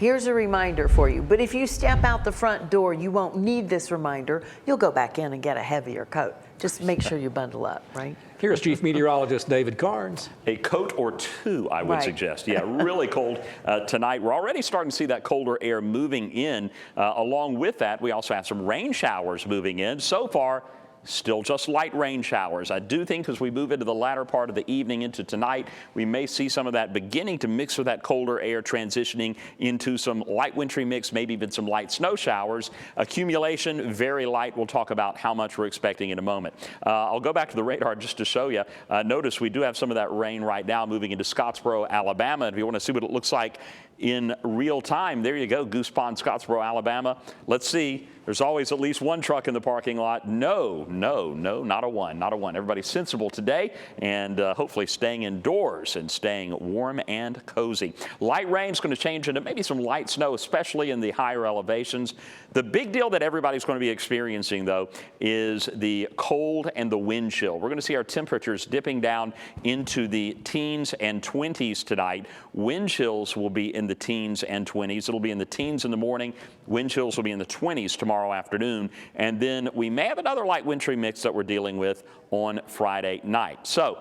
Here's a reminder for you, but if you step out the front door, you won't need this reminder. You'll go back in and get a heavier coat. Just make sure you bundle up, right? Here's Chief Meteorologist David Karnes. A coat or two, I would suggest. Yeah, really cold tonight. We're already starting to see that colder air moving in. Along with that, we also have some rain showers moving in. So far, still just light rain showers. I do think as we move into the latter part of the evening into tonight, we may see some of that beginning to mix with that colder air, transitioning into some light wintry mix, maybe even some light snow showers. Accumulation, very light. We'll talk about how much we're expecting in a moment. I'll go back to the radar just to show you. Notice we do have some of that rain right now moving into Scottsboro, Alabama. If you want to see what it looks like in real time, there you go, Goose Pond, Scottsboro, Alabama. Let's see. There's always at least one truck in the parking lot. No, not a one. Everybody's sensible today and hopefully staying indoors and staying warm and cozy. Light rain is going to change into maybe some light snow, especially in the higher elevations. The big deal that everybody's going to be experiencing, though, is the cold and the wind chill. We're going to see our temperatures dipping down into the teens and 20s tonight. Wind chills will be in the teens and 20s. It'll be in the teens in the morning. Wind chills will be in the 20s tomorrow afternoon. And then we may have another light wintry mix that we're dealing with on Friday night. So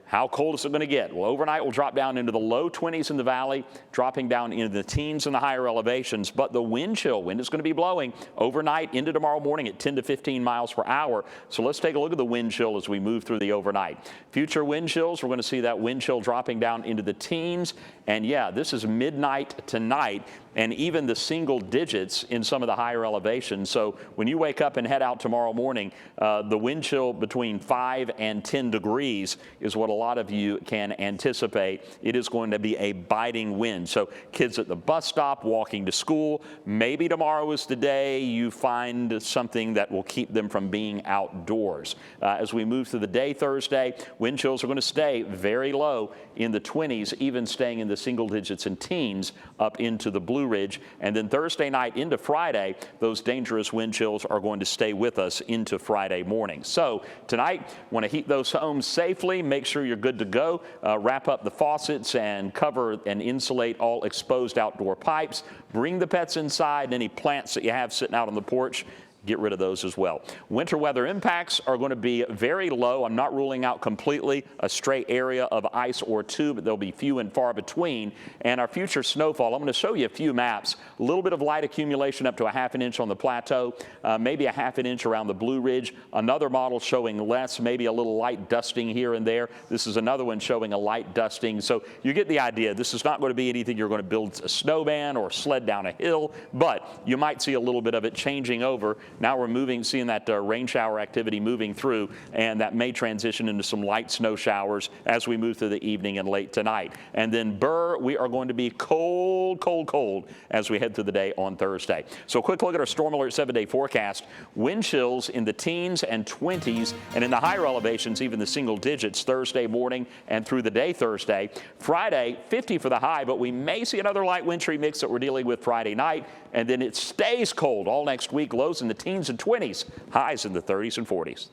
how cold is it going to get? Well, overnight we'll drop down into the low 20s in the valley, dropping down into the teens in the higher elevations. But the wind chill, wind is going to be blowing overnight into tomorrow morning at 10 to 15 miles per hour. So let's take a look at the wind chill as we move through the overnight. Future wind chills, we're going to see that wind chill dropping down into the teens. And yeah, this is midnight tonight, and even the single digits in some of the higher elevations. So when you wake up and head out tomorrow morning, the wind chill between 5 and 10 degrees is what a lot of you can anticipate. It is going to be a biting wind. So kids at the bus stop, walking to school, maybe tomorrow is the day you find something that will keep them from being outdoors. As we move through the day Thursday, wind chills are going to stay very low in the 20s, even staying in the single digits and teens up into the Blue Ridge. And then Thursday night into Friday, those dangerous wind chills are going to stay with us into Friday morning. So tonight, want to heat those homes safely, make sure you're good to go, wrap up the faucets and cover and insulate all exposed outdoor pipes, bring the pets inside, any plants that you have sitting out on the porch, get rid of those as well. Winter weather impacts are going to be very low. I'm not ruling out completely a stray area of ice or two, but they'll be few and far between. And our future snowfall, I'm going to show you a few maps. A little bit of light accumulation up to a ½ inch on the plateau, maybe a ½ inch around the Blue Ridge. Another model showing less, maybe a little light dusting here and there. This is another one showing a light dusting. So you get the idea. This is not going to be anything you're going to build a snowman or sled down a hill, but you might see a little bit of it changing over. Now we're seeing that rain shower activity moving through, and that may transition into some light snow showers as we move through the evening and late tonight. And then Burr, we are going to be cold as we head through the day on Thursday. So a quick look at our Storm Alert 7-day forecast. Wind chills in the teens and 20s, and in the higher elevations, even the single digits Thursday morning and through the day Thursday. Friday, 50 for the high, but we may see another light wintry mix that we're dealing with Friday night, and then it stays cold all next week. Lows in the teens and 20s, highs in the 30s and 40s.